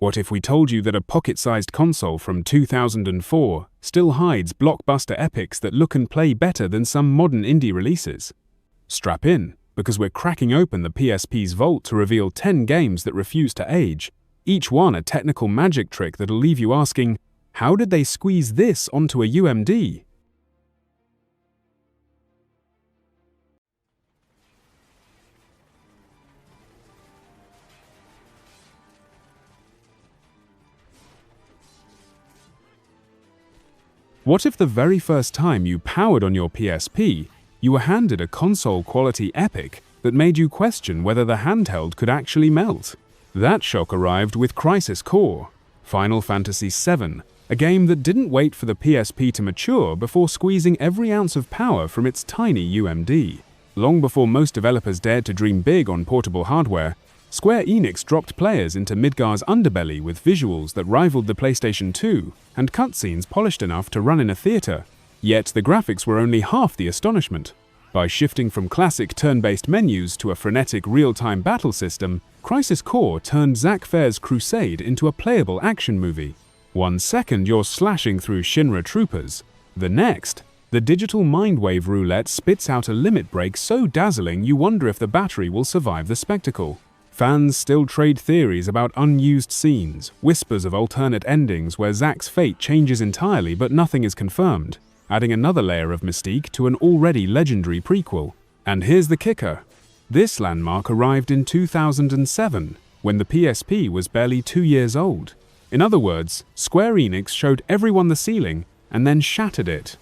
What if we told you that a pocket-sized console from 2004 still hides blockbuster epics that look and play better than some modern indie releases? Strap in, because we're cracking open the PSP's vault to reveal 10 games that refuse to age, each one a technical magic trick that'll leave you asking, how did they squeeze this onto a UMD? What if the very first time you powered on your PSP, you were handed a console-quality epic that made you question whether the handheld could actually melt? That shock arrived with Crisis Core, Final Fantasy VII, a game that didn't wait for the PSP to mature before squeezing every ounce of power from its tiny UMD. Long before most developers dared to dream big on portable hardware, Square Enix dropped players into Midgar's underbelly with visuals that rivaled the PlayStation 2 and cutscenes polished enough to run in a theater. Yet the graphics were only half the astonishment. By shifting from classic turn-based menus to a frenetic real-time battle system, Crisis Core turned Zack Fair's Crusade into a playable action movie. 1 second you're slashing through Shinra troopers. The next, the digital mindwave roulette spits out a limit break so dazzling you wonder if the battery will survive the spectacle. Fans still trade theories about unused scenes, whispers of alternate endings where Zack's fate changes entirely but nothing is confirmed, adding another layer of mystique to an already legendary prequel. And here's the kicker. This landmark arrived in 2007, when the PSP was barely 2 years old. In other words, Square Enix showed everyone the ceiling and then shattered it.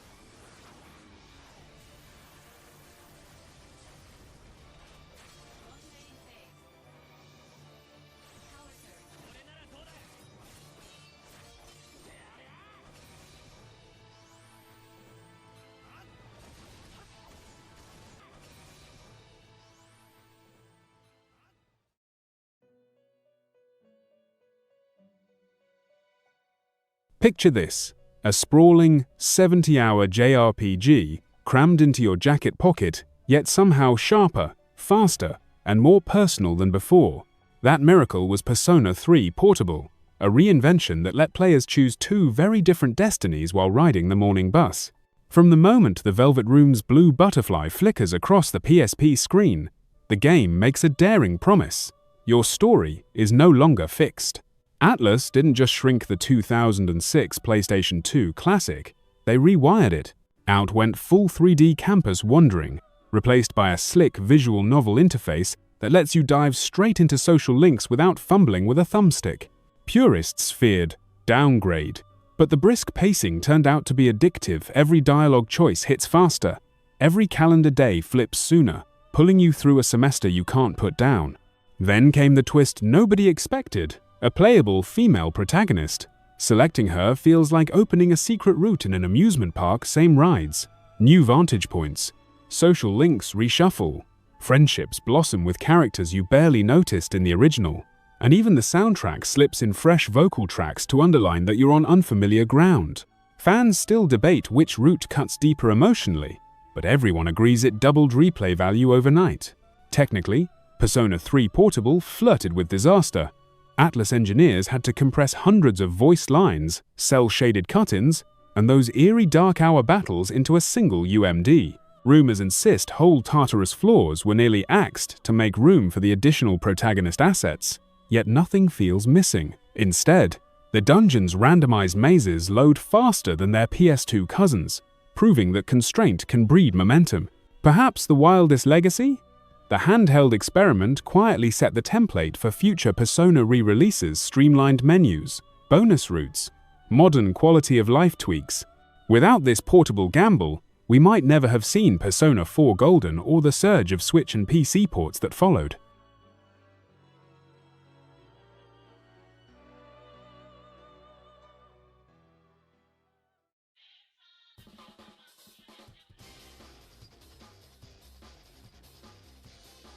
Picture this, a sprawling, 70-hour JRPG crammed into your jacket pocket, yet somehow sharper, faster, and more personal than before. That miracle was Persona 3 Portable, a reinvention that let players choose 2 very different destinies while riding the morning bus. From the moment the Velvet Room's blue butterfly flickers across the PSP screen, the game makes a daring promise. Your story is no longer fixed. Atlus didn't just shrink the 2006 PlayStation 2 classic, they rewired it. Out went full 3D campus wandering, replaced by a slick visual novel interface that lets you dive straight into social links without fumbling with a thumbstick. Purists feared downgrade, but the brisk pacing turned out to be addictive. Every dialogue choice hits faster, every calendar day flips sooner, pulling you through a semester you can't put down. Then came the twist nobody expected. A playable female protagonist. Selecting her feels like opening a secret route in an amusement park, same rides. New vantage points. Social links reshuffle. Friendships blossom with characters you barely noticed in the original. And even the soundtrack slips in fresh vocal tracks to underline that you're on unfamiliar ground. Fans still debate which route cuts deeper emotionally, but everyone agrees it doubled replay value overnight. Technically, Persona 3 Portable flirted with disaster. Atlus engineers had to compress hundreds of voiced lines, cel-shaded cut-ins, and those eerie dark hour battles into a single UMD. Rumors insist whole Tartarus floors were nearly axed to make room for the additional protagonist assets, yet nothing feels missing. Instead, the dungeon's randomized mazes load faster than their PS2 cousins, proving that constraint can breed momentum. Perhaps the wildest legacy? The handheld experiment quietly set the template for future Persona re-releases, streamlined menus, bonus routes, modern quality-of-life tweaks. Without this portable gamble, we might never have seen Persona 4 Golden or the surge of Switch and PC ports that followed.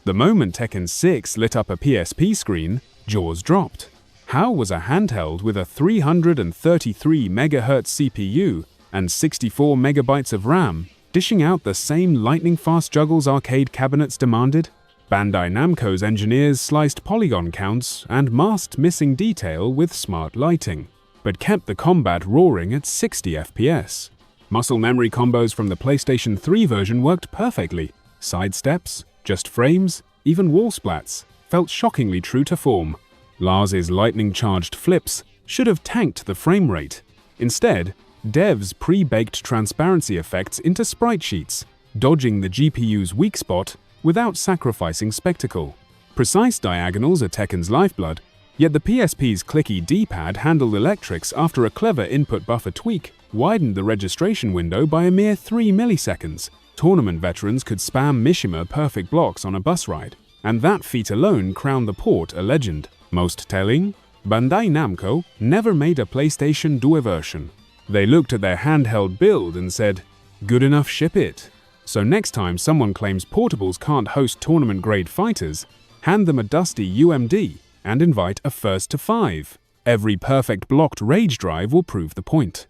The moment Tekken 6 lit up a PSP screen, jaws dropped. How was a handheld with a 333 MHz CPU and 64 MB of RAM dishing out the same lightning-fast juggles arcade cabinets demanded? Bandai Namco's engineers sliced polygon counts and masked missing detail with smart lighting, but kept the combat roaring at 60 FPS. Muscle memory combos from the PlayStation 3 version worked perfectly. Sidesteps, just frames, even wall splats felt shockingly true to form. Lars's lightning-charged flips should have tanked the frame rate. Instead, devs pre-baked transparency effects into sprite sheets, dodging the GPU's weak spot without sacrificing spectacle. Precise diagonals are Tekken's lifeblood, yet the PSP's clicky D-pad handled electrics after a clever input buffer tweak widened the registration window by a mere 3 milliseconds. Tournament veterans could spam Mishima perfect blocks on a bus ride, and that feat alone crowned the port a legend. Most telling, Bandai Namco never made a PlayStation 2 version. They looked at their handheld build and said, "Good enough, ship it." So next time someone claims portables can't host tournament-grade fighters, hand them a dusty UMD and invite a first to 5. Every perfect blocked rage drive will prove the point.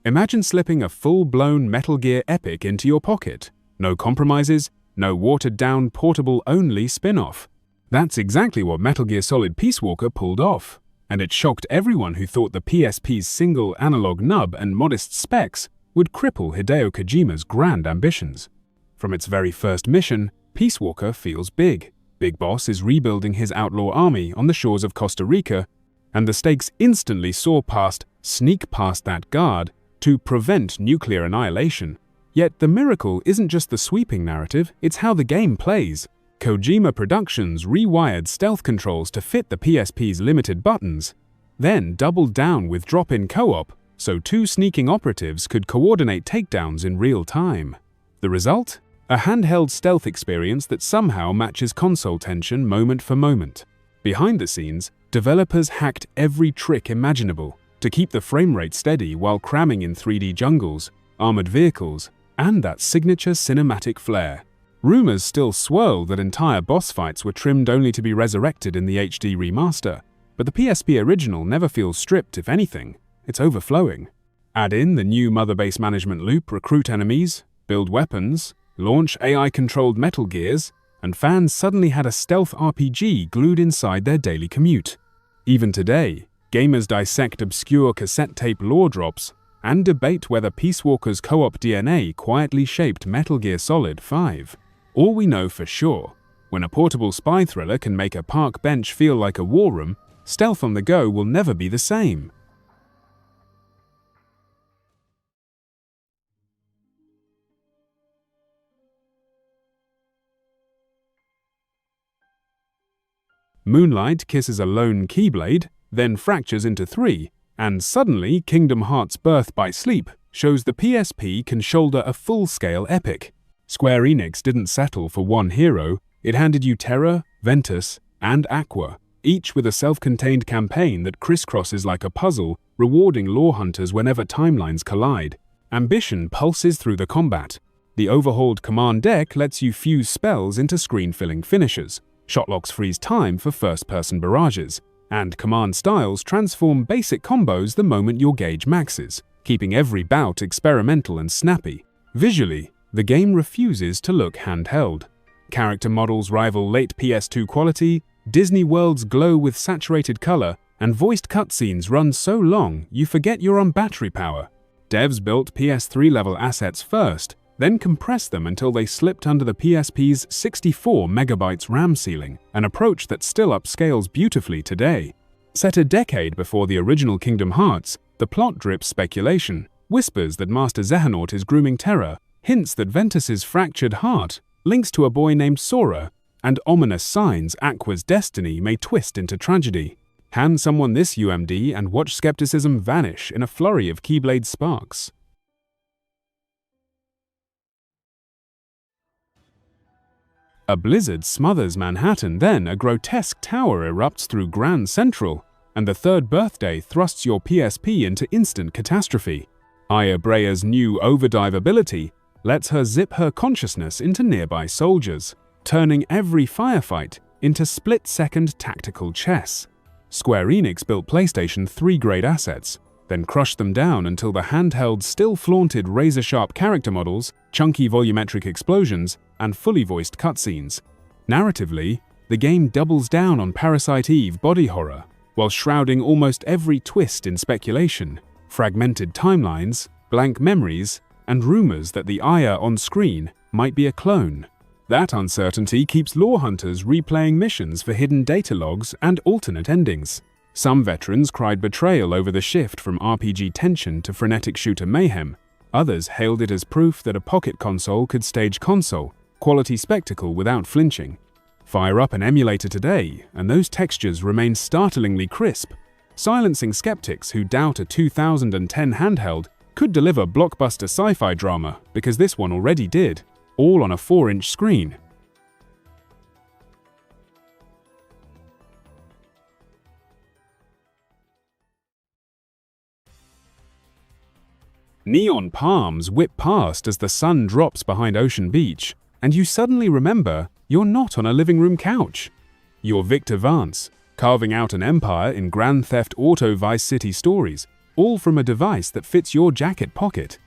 Imagine slipping a full-blown Metal Gear epic into your pocket. No compromises, no watered-down portable-only spin-off. That's exactly what Metal Gear Solid Peace Walker pulled off, and it shocked everyone who thought the PSP's single analog nub and modest specs would cripple Hideo Kojima's grand ambitions. From its very first mission, Peace Walker feels big. Big Boss is rebuilding his outlaw army on the shores of Costa Rica, and the stakes instantly sneak past that guard to prevent nuclear annihilation. Yet the miracle isn't just the sweeping narrative, it's how the game plays. Kojima Productions rewired stealth controls to fit the PSP's limited buttons, then doubled down with drop-in co-op so 2 sneaking operatives could coordinate takedowns in real time. The result? A handheld stealth experience that somehow matches console tension moment for moment. Behind the scenes, developers hacked every trick imaginable to keep the frame rate steady while cramming in 3D jungles, armored vehicles, and that signature cinematic flair. Rumors still swirl that entire boss fights were trimmed only to be resurrected in the HD remaster, but the PSP original never feels stripped. If anything, it's overflowing. Add in the new mother base management loop, recruit enemies, build weapons, launch AI-controlled Metal Gears, and fans suddenly had a stealth RPG glued inside their daily commute. Even today, gamers dissect obscure cassette tape lore drops and debate whether Peace Walker's co-op DNA quietly shaped Metal Gear Solid 5. All we know for sure, when a portable spy thriller can make a park bench feel like a war room, stealth on the go will never be the same. Moonlight kisses a lone Keyblade, then fractures into 3, and suddenly Kingdom Hearts' Birth by Sleep shows the PSP can shoulder a full-scale epic. Square Enix didn't settle for one hero, it handed you Terra, Ventus, and Aqua, each with a self-contained campaign that crisscrosses like a puzzle, rewarding lore hunters whenever timelines collide. Ambition pulses through the combat. The overhauled command deck lets you fuse spells into screen-filling finishers. Shotlocks freeze time for first-person barrages, and command styles transform basic combos the moment your gauge maxes, keeping every bout experimental and snappy. Visually, the game refuses to look handheld. Character models rival late PS2 quality, Disney worlds glow with saturated color, and voiced cutscenes run so long you forget you're on battery power. Devs built PS3-level assets first, then compressed them until they slipped under the PSP's 64 MB RAM ceiling, an approach that still upscales beautifully today. Set a decade before the original Kingdom Hearts, the plot drips speculation, whispers that Master Xehanort is grooming Terra, hints that Ventus's fractured heart links to a boy named Sora, and ominous signs Aqua's destiny may twist into tragedy. Hand someone this UMD and watch skepticism vanish in a flurry of Keyblade sparks. A blizzard smothers Manhattan, then a grotesque tower erupts through Grand Central, and the third birthday thrusts your PSP into instant catastrophe. Aya Brea's new overdive ability lets her zip her consciousness into nearby soldiers, turning every firefight into split-second tactical chess. Square Enix built PlayStation 3 grade assets, then crushed them down until the handheld still flaunted razor-sharp character models, chunky volumetric explosions, and fully voiced cutscenes. Narratively, the game doubles down on Parasite Eve body horror, while shrouding almost every twist in speculation, fragmented timelines, blank memories, and rumors that the Aya on screen might be a clone. That uncertainty keeps lore hunters replaying missions for hidden data logs and alternate endings. Some veterans cried betrayal over the shift from RPG tension to frenetic shooter mayhem. Others hailed it as proof that a pocket console could stage console-quality spectacle without flinching. Fire up an emulator today, and those textures remain startlingly crisp, silencing skeptics who doubt a 2010 handheld could deliver blockbuster sci-fi drama, because this one already did, all on a 4-inch screen. Neon palms whip past as the sun drops behind Ocean Beach, and you suddenly remember you're not on a living room couch. You're Victor Vance, carving out an empire in Grand Theft Auto Vice City stories, all from a device that fits your jacket pocket.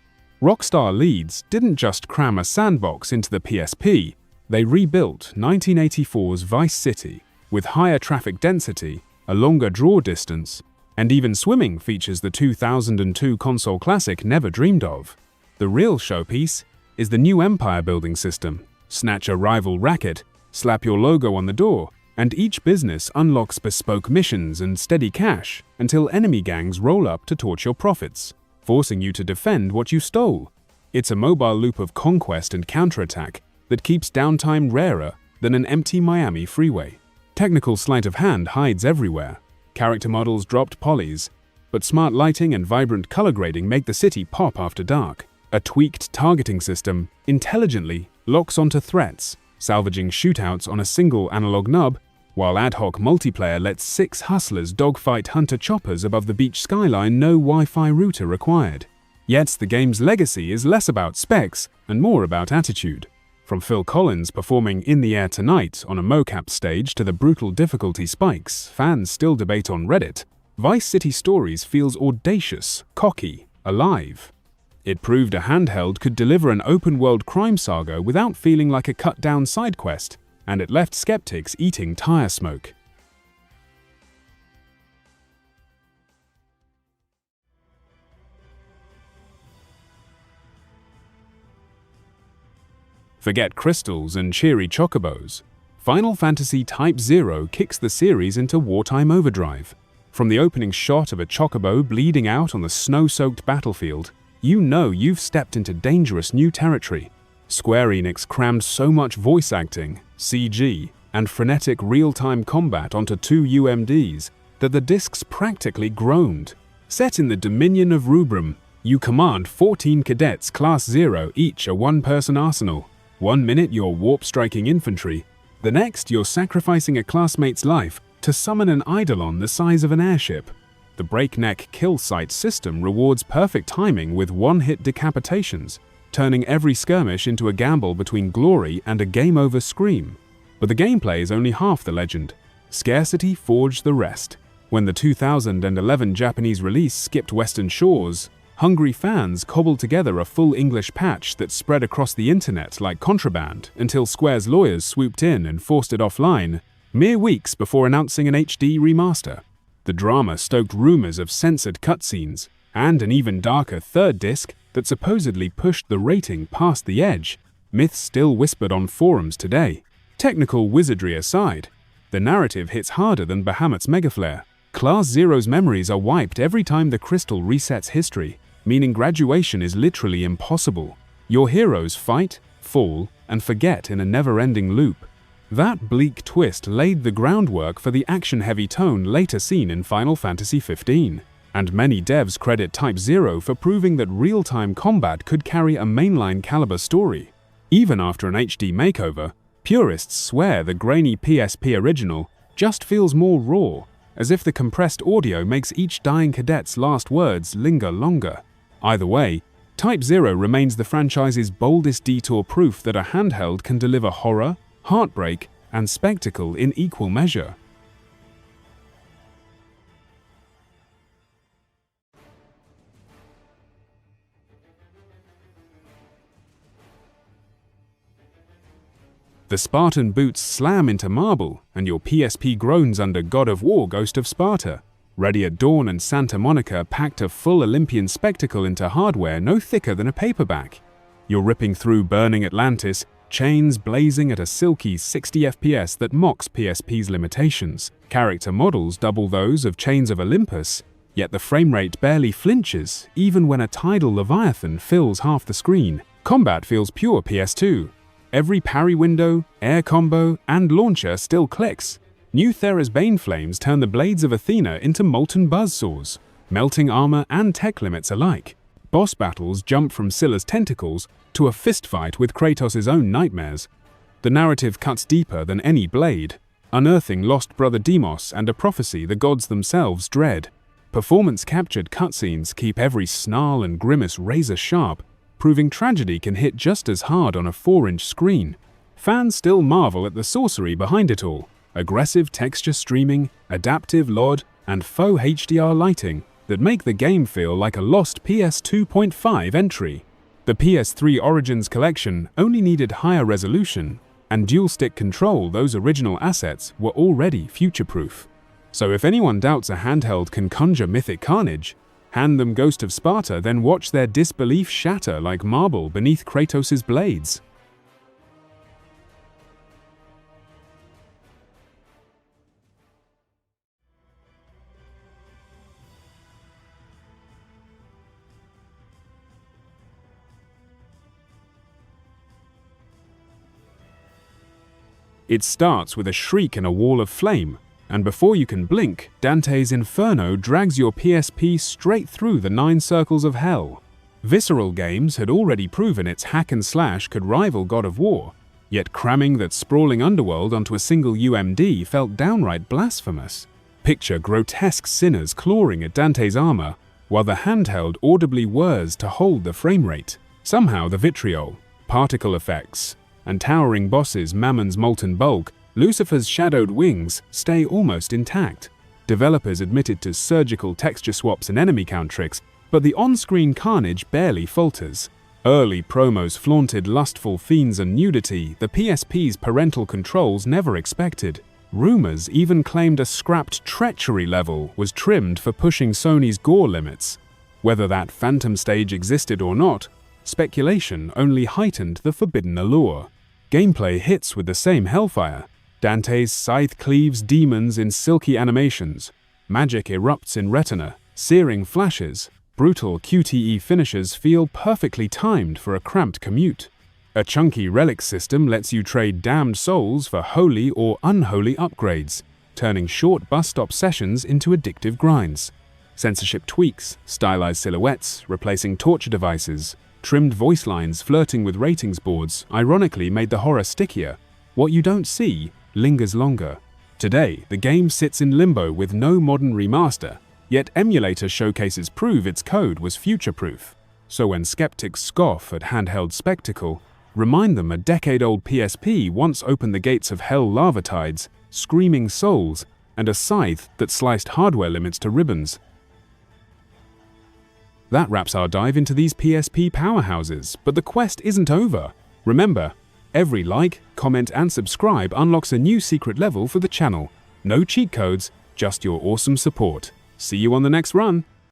Rockstar Leeds didn't just cram a sandbox into the PSP, they rebuilt 1984's Vice City with higher traffic density, a longer draw distance, and even swimming features the 2002 console classic never dreamed of. The real showpiece is the new empire building system. Snatch a rival racket, slap your logo on the door, and each business unlocks bespoke missions and steady cash until enemy gangs roll up to torch your profits, forcing you to defend what you stole. It's a mobile loop of conquest and counterattack that keeps downtime rarer than an empty Miami freeway. Technical sleight of hand hides everywhere. Character models dropped polys, but smart lighting and vibrant color grading make the city pop after dark. A tweaked targeting system intelligently locks onto threats, salvaging shootouts on a single analog nub, while ad hoc multiplayer lets 6 hustlers dogfight hunter choppers above the beach skyline, no Wi-Fi router required. Yet the game's legacy is less about specs and more about attitude. From Phil Collins performing In the Air Tonight on a mocap stage to the brutal difficulty spikes fans still debate on Reddit, Vice City Stories feels audacious, cocky, alive. It proved a handheld could deliver an open-world crime saga without feeling like a cut-down side quest, and it left skeptics eating tire smoke. Forget crystals and cheery chocobos. Final Fantasy Type 0 kicks the series into wartime overdrive. From the opening shot of a chocobo bleeding out on the snow-soaked battlefield, you know you've stepped into dangerous new territory. Square Enix crammed so much voice acting, CG, and frenetic real-time combat onto 2 UMDs that the discs practically groaned. Set in the Dominion of Rubrum, you command 14 cadets Class 0, each a one-person arsenal. 1 minute you're warp-striking infantry, the next you're sacrificing a classmate's life to summon an eidolon the size of an airship. The breakneck kill site system rewards perfect timing with one-hit decapitations, turning every skirmish into a gamble between glory and a game-over scream. But the gameplay is only half the legend. Scarcity forged the rest. When the 2011 Japanese release skipped Western shores, hungry fans cobbled together a full English patch that spread across the internet like contraband until Square's lawyers swooped in and forced it offline, mere weeks before announcing an HD remaster. The drama stoked rumors of censored cutscenes and an even darker third disc that supposedly pushed the rating past the edge. Myths still whispered on forums today. Technical wizardry aside, the narrative hits harder than Bahamut's Megaflare. Class Zero's memories are wiped every time the crystal resets history, meaning graduation is literally impossible. Your heroes fight, fall, and forget in a never-ending loop. That bleak twist laid the groundwork for the action-heavy tone later seen in Final Fantasy XV, and many devs credit Type 0 for proving that real-time combat could carry a mainline caliber story. Even after an HD makeover, purists swear the grainy PSP original just feels more raw, as if the compressed audio makes each dying cadet's last words linger longer. Either way, Type 0 remains the franchise's boldest detour proof that a handheld can deliver horror, heartbreak, and spectacle in equal measure. The Spartan boots slam into marble, and your PSP groans under God of War Ghost of Sparta. Ready at Dawn and Santa Monica packed a full Olympian spectacle into hardware no thicker than a paperback. You're ripping through burning Atlantis, chains blazing at a silky 60 FPS that mocks PSP's limitations. Character models double those of Chains of Olympus, yet the frame rate barely flinches, even when a tidal leviathan fills half the screen. Combat feels pure PS2. Every parry window, air combo, and launcher still clicks. New Thera's Bane Flames turn the blades of Athena into molten buzzsaws, melting armor and tech limits alike. Boss battles jump from Scylla's tentacles to a fistfight with Kratos' own nightmares. The narrative cuts deeper than any blade, unearthing lost brother Deimos and a prophecy the gods themselves dread. Performance-captured cutscenes keep every snarl and grimace razor-sharp, proving tragedy can hit just as hard on a 4-inch screen. Fans still marvel at the sorcery behind it all. Aggressive texture streaming, adaptive LOD, and faux HDR lighting that make the game feel like a lost PS 2.5 entry. The PS3 Origins collection only needed higher resolution, and dual-stick control. Those original assets were already future-proof. So if anyone doubts a handheld can conjure mythic carnage, hand them Ghost of Sparta, then watch their disbelief shatter like marble beneath Kratos' blades. It starts with a shriek and a wall of flame, and before you can blink, Dante's Inferno drags your PSP straight through the 9 circles of hell. Visceral Games had already proven its hack and slash could rival God of War, yet cramming that sprawling underworld onto a single UMD felt downright blasphemous. Picture grotesque sinners clawing at Dante's armor, while the handheld audibly whirs to hold the frame rate. Somehow the vitriol, particle effects, and towering bosses Mammon's molten bulk, Lucifer's shadowed wings stay almost intact. Developers admitted to surgical texture swaps and enemy count tricks, but the on-screen carnage barely falters. Early promos flaunted lustful fiends and nudity the PSP's parental controls never expected. Rumors even claimed a scrapped treachery level was trimmed for pushing Sony's gore limits. Whether that phantom stage existed or not, speculation only heightened the forbidden allure. Gameplay hits with the same hellfire. Dante's scythe cleaves demons in silky animations. Magic erupts in retina, searing flashes. Brutal QTE finishes feel perfectly timed for a cramped commute. A chunky relic system lets you trade damned souls for holy or unholy upgrades, turning short bus-stop sessions into addictive grinds. Censorship tweaks, stylized silhouettes replacing torture devices, trimmed voice lines flirting with ratings boards ironically made the horror stickier. What you don't see lingers longer. Today, the game sits in limbo with no modern remaster, yet emulator showcases prove its code was future-proof. So when skeptics scoff at handheld spectacle, remind them a decade-old PSP once opened the gates of hell lava tides, screaming souls, and a scythe that sliced hardware limits to ribbons. That wraps our dive into these PSP powerhouses, but the quest isn't over. Remember, every like, comment, and subscribe unlocks a new secret level for the channel. No cheat codes, just your awesome support. See you on the next run!